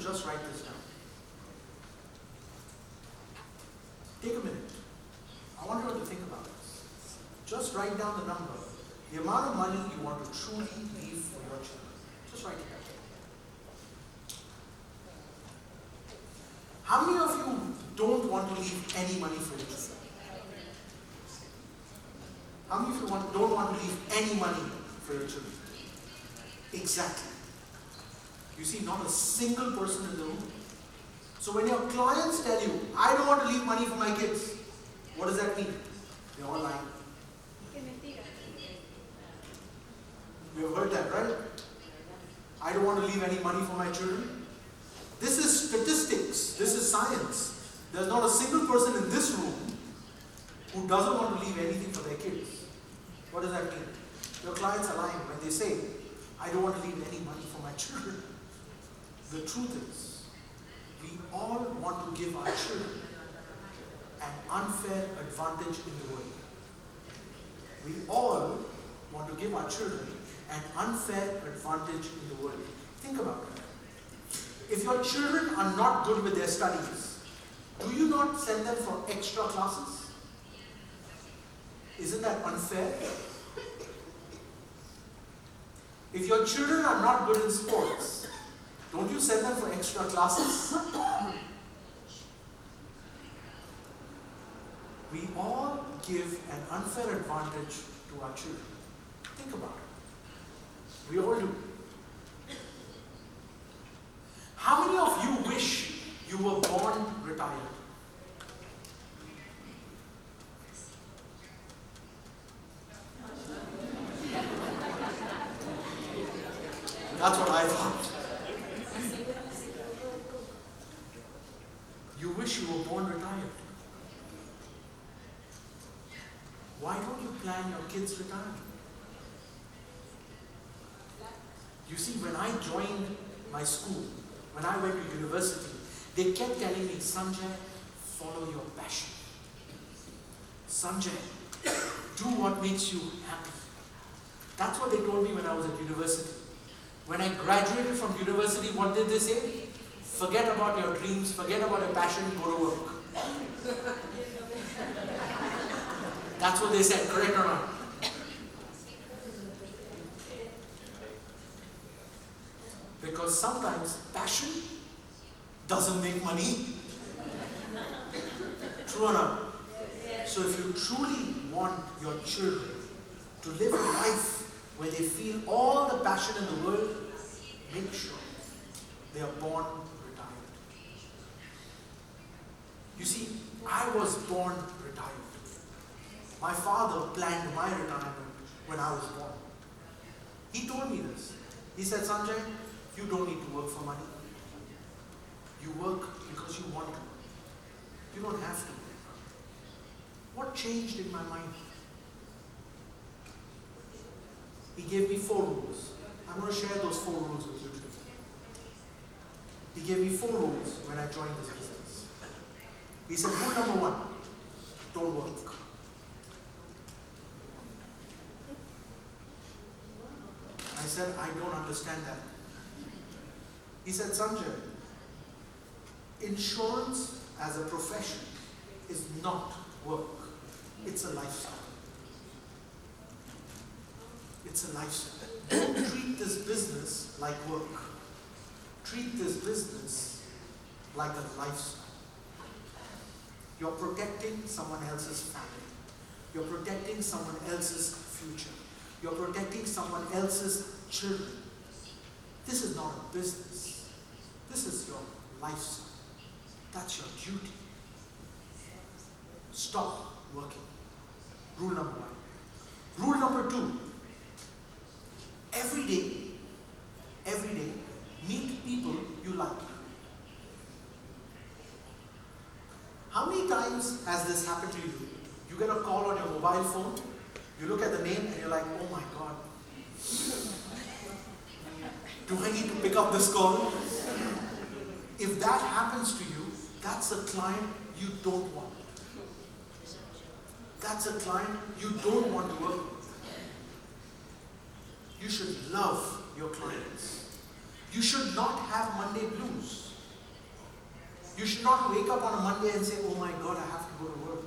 just write this down. Take a minute. I want you to think about this. Just write down the number, the amount of money you want to truly leave for your children. Just write it down. How many of you don't want to leave any money for your children? How many of you don't want to leave any money for your children? Exactly. You see, not a single person in the room. So when your clients tell you, I don't want to leave money for my kids, what does that mean? They're all lying. You've heard that, right? I don't want to leave any money for my children. This is statistics. This is science. There's not a single person in this room who doesn't want to leave anything for their kids. What does that mean? Your clients are lying when they say, I don't want to leave any money for my children. The truth is, we all want to give our children an unfair advantage in the world. We all want to give our children an unfair advantage in the world. Think about it. If your children are not good with their studies, do you not send them for extra classes? Isn't that unfair? If your children are not good in sports, don't you send them for extra classes? We all give an unfair advantage to our children. Think about it. We all do. How many of you wish you were born retired? That's what I thought. You wish you were born retired. Why don't you plan your kids' retirement? You see, when I joined my school, when I went to university, they kept telling me, Sanjay, follow your passion. Sanjay, do what makes you happy. That's what they told me when I was at university. When I graduated from university, what did they say? Forget about your dreams, forget about your passion, go to work. That's what they said, correct or not? Because sometimes passion doesn't make money. True or not? So if you truly want your children to live a life where they feel all the passion in the world, make sure they are born retired. You see, I was born retired. My father planned my retirement when I was born. He told me this. He said, Sanjay, you don't need to work for money. You work because you want to. You don't have to. What changed in my mind? He gave me 4 rules. I'm going to share those 4 rules with you today. He gave me 4 rules when I joined this business. He said, rule number 1, don't work. I said, I don't understand that. He said, Sanjay, insurance as a profession is not work. It's a lifestyle. It's a lifestyle. Don't treat this business like work. Treat this business like a lifestyle. You're protecting someone else's family. You're protecting someone else's future. You're protecting someone else's children. This is not a business. This is your lifestyle. That's your duty. Stop working. Rule number 1. Rule number 2. Every day, meet people you like. How many times has this happened to you? You get a call on your mobile phone, you look at the name and you're like, oh my God. Do I need to pick up this call? If that happens to you, that's a client you don't want. That's a client you don't want to work with. You should love your clients. You should not have Monday blues. You should not wake up on a Monday and say, oh my God, I have to go to work.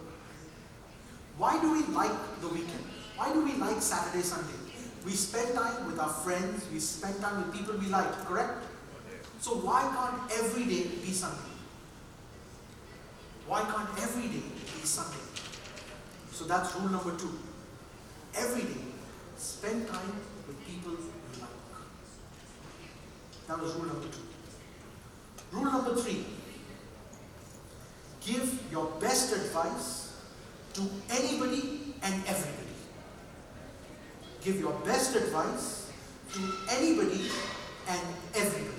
Why do we like the weekend? Why do we like Saturday, Sunday? We spend time with our friends, we spend time with people we like, correct? So why can't every day be Sunday? Why can't every day be Sunday? So that's rule number 2. Every day, spend time with people you like. That was rule number 2. Rule number 3. Give your best advice to anybody and everybody. Give your best advice to anybody and everybody.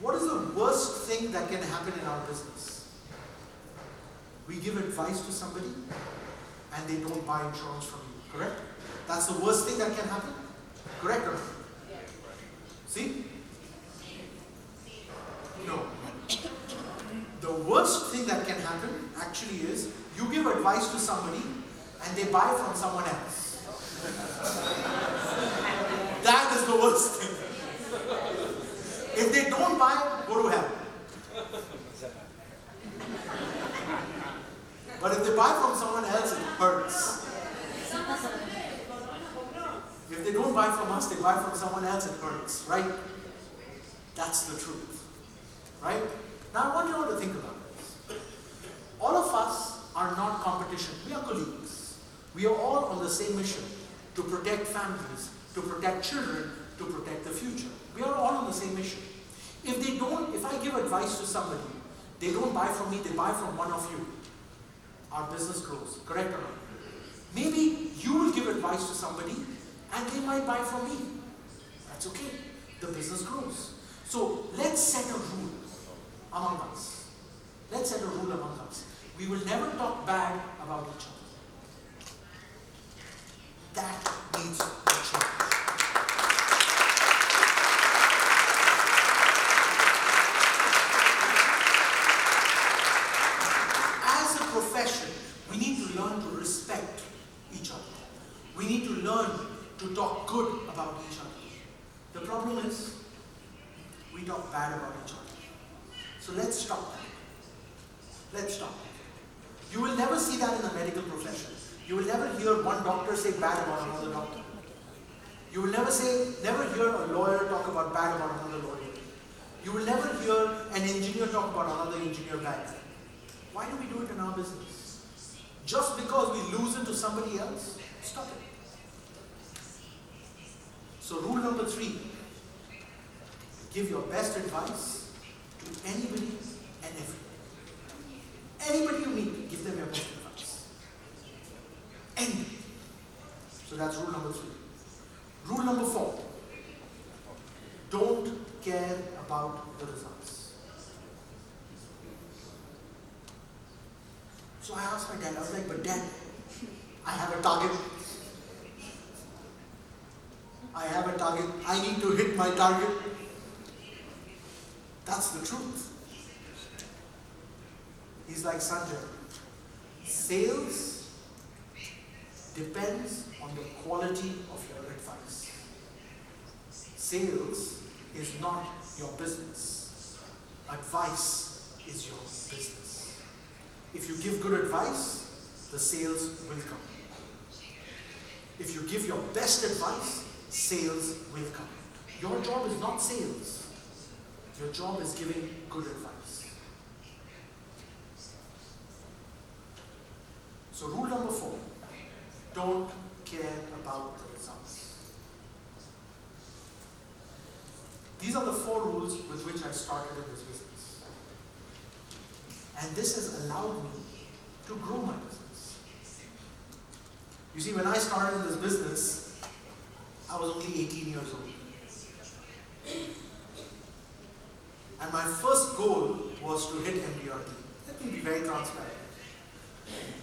What is the worst thing that can happen in our business? We give advice to somebody and they don't buy insurance from you, correct? That's the worst thing that can happen, correct or not? See? No. The worst thing that can happen actually is you give advice to somebody and they buy from someone else. That is the worst thing. If they don't buy, go to hell. But if they buy from someone else, it hurts. If they don't buy from us, they buy from someone else, it hurts, right? That's the truth, right? Now I want you all to think about this. All of us are not competition. We are colleagues. We are all on the same mission to protect families, to protect children, to protect the future. We are all on the same mission. If I give advice to somebody, they don't buy from me, they buy from one of you. Our business grows, correct or not? Maybe you will give advice to somebody and they might buy from me. That's okay. The business grows. So let's set a rule among us. Let's set a rule among us. We will never talk bad about each other. That needs to change. As a profession, we need to learn to respect each other. We need to learn to talk good about each other. The problem is, we talk bad about each other. So let's stop that. Let's stop that. You will never see that in the medical profession. You will never hear one doctor say bad about another doctor. You will never hear a lawyer talk about bad about another lawyer. You will never hear an engineer talk about another engineer bad. Why do we do it in our business? Just because we lose it to somebody else? Stop it. So rule number 3, give your best advice to anybody and everybody. Anybody you meet, give them your best advice. Anybody. So that's rule number 3. Rule number 4, don't care about the results. So I asked my dad, I was like, but Dad, I have a target. I need to hit my target. That's the truth. He's like, Sanjay, sales depends on the quality of your advice. Sales is not your business. Advice is your business. If you give good advice, the sales will come. If you give your best advice, sales will come. Your job is not sales. Your job is giving good advice. So rule number 4, don't care about the results. These are the 4 rules with which I started in this business. And this has allowed me to grow my business. You see, when I started in this business, I was only 18 years old. And my first goal was to hit MDRT. Let me be very transparent.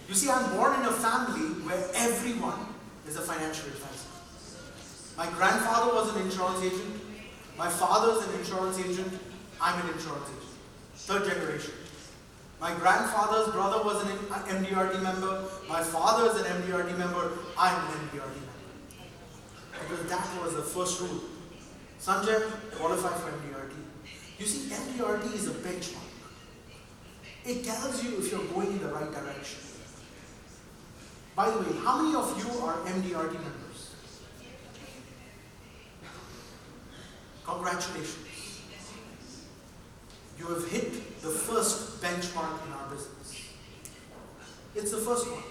You see, I'm born in a family where everyone is a financial advisor. My grandfather was an insurance agent. My father is an insurance agent. I'm an insurance agent. 3rd generation. My grandfather's brother was an MDRT member. My father is an MDRT member. I'm an MDRT member. Because that was the first rule. Sanjay, qualify for MDRT. You see, MDRT is a benchmark. It tells you if you're going in the right direction. By the way, how many of you are MDRT members? Congratulations. You have hit the first benchmark in our business. It's the first one.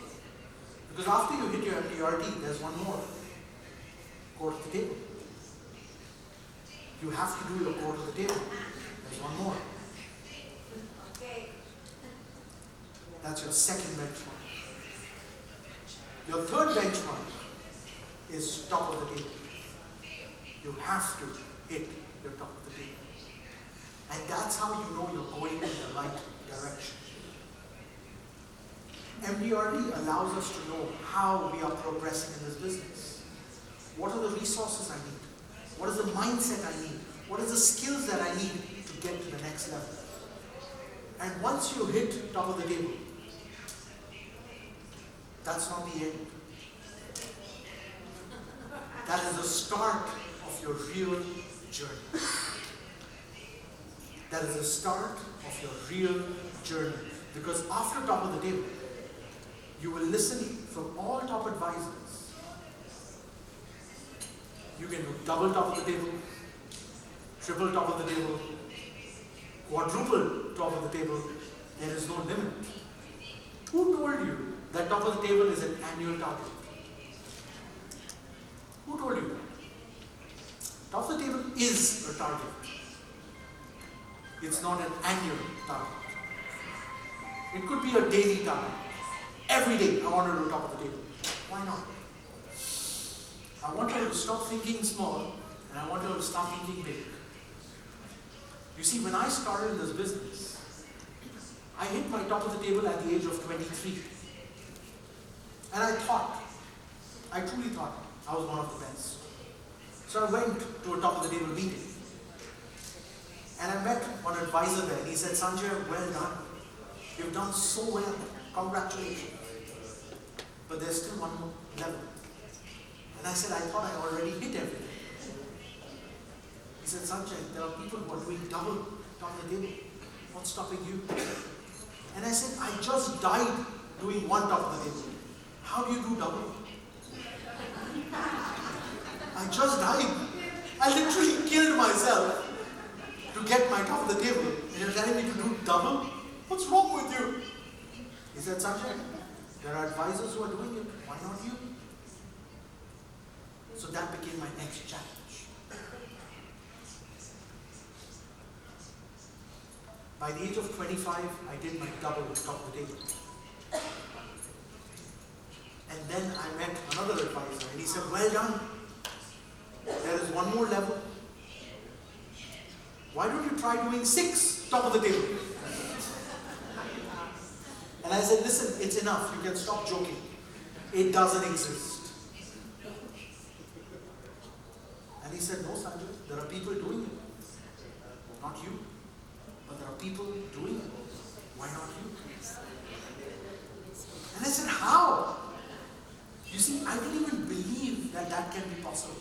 Because after you hit your MDRT, there's one more. Core to the table. You have to do your core to the table. There's one more. That's your second benchmark. Your third benchmark is top of the table. You have to hit your top of the table. And that's how you know you're going in the right direction. MDRT allows us to know how we are progressing in this business. What are the resources I need? What is the mindset I need? What are the skills that I need to get to the next level? And once you hit top of the table, that's not the end. That is the start of your real journey. That is the start of your real journey. Because after top of the table, you will listen from all top advisors. You can do double top of the table, triple top of the table, quadruple top of the table. There is no limit. Who told you that top of the table is an annual target? Who told you that? Top of the table is a target. It's not an annual target. It could be a daily target. Every day I want to do top of the table. Why not? I want you to stop thinking small and I want you to start thinking big. You see, when I started in this business, I hit my top of the table at the age of 23. And I truly thought I was one of the best. So I went to a top of the table meeting. And I met one advisor there and he said, Sanjay, well done. You've done so well. Congratulations. But there's still one more level. And I said, I thought I already hit everything. He said, Sanjay, there are people who are doing double top of the table. What's stopping you? And I said, I just died doing one top of the table. How do you do double? I just died. I literally killed myself to get my top of the table. And you're telling me to do double? What's wrong with you? He said, Sanjay, there are advisors who are doing it. Why not you? So that became my next challenge. By the age of 25, I did my double top of the table. And then I met another advisor and he said, well done. There is one more level. Why don't you try doing 6 top of the table? And I said, listen, it's enough. You can stop joking. It doesn't exist. And he said, no, Sanjay, there are people doing it. Not you. But there are people doing it. Why not you? And I said, how? You see, I didn't even believe that that can be possible.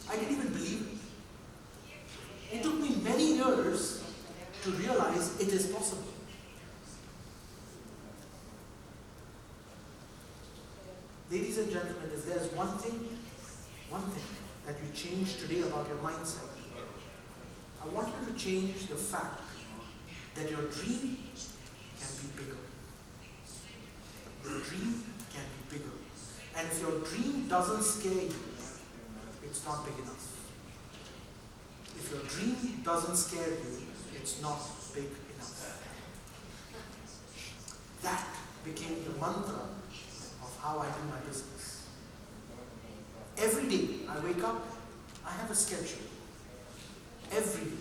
I didn't even believe it. It took me many years to realize it is possible. Ladies and gentlemen, if there's one thing that you change today about your mindset, I want you to change the fact that your dream can be bigger. Your dream can be bigger. And if your dream doesn't scare you, it's not big enough. If your dream doesn't scare you, it's not big enough. That became the mantra of how I do my business. Every day I wake up, I have a schedule. Every day.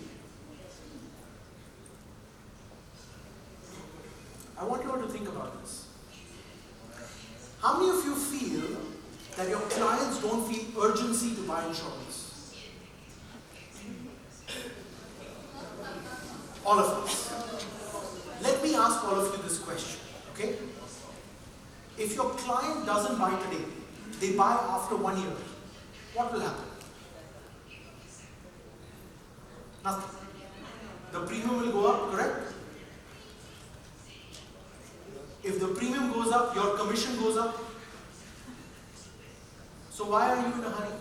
I want you all to think about this. How many of you feel that your clients don't feel urgency to buy insurance? All of us. Let me ask all of you this question, okay? If your client doesn't buy today, they buy after 1 year, what will happen? Nothing. the premium will go up, correct? If the premium goes up, your commission goes up. So why are you in a hurry?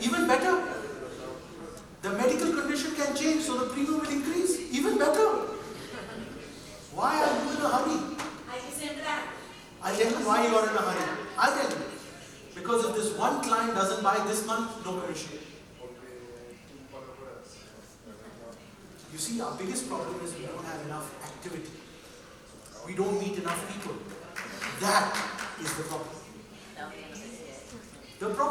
Even better. The medical condition can change, so the premium will increase. Even better. Why are you in a hurry? I'll tell you why you are in a hurry. I'll tell you. Because if this one client doesn't buy this month, no commission. You see, our biggest problem is we don't have enough activity. We don't meet enough people. That is the problem. The problem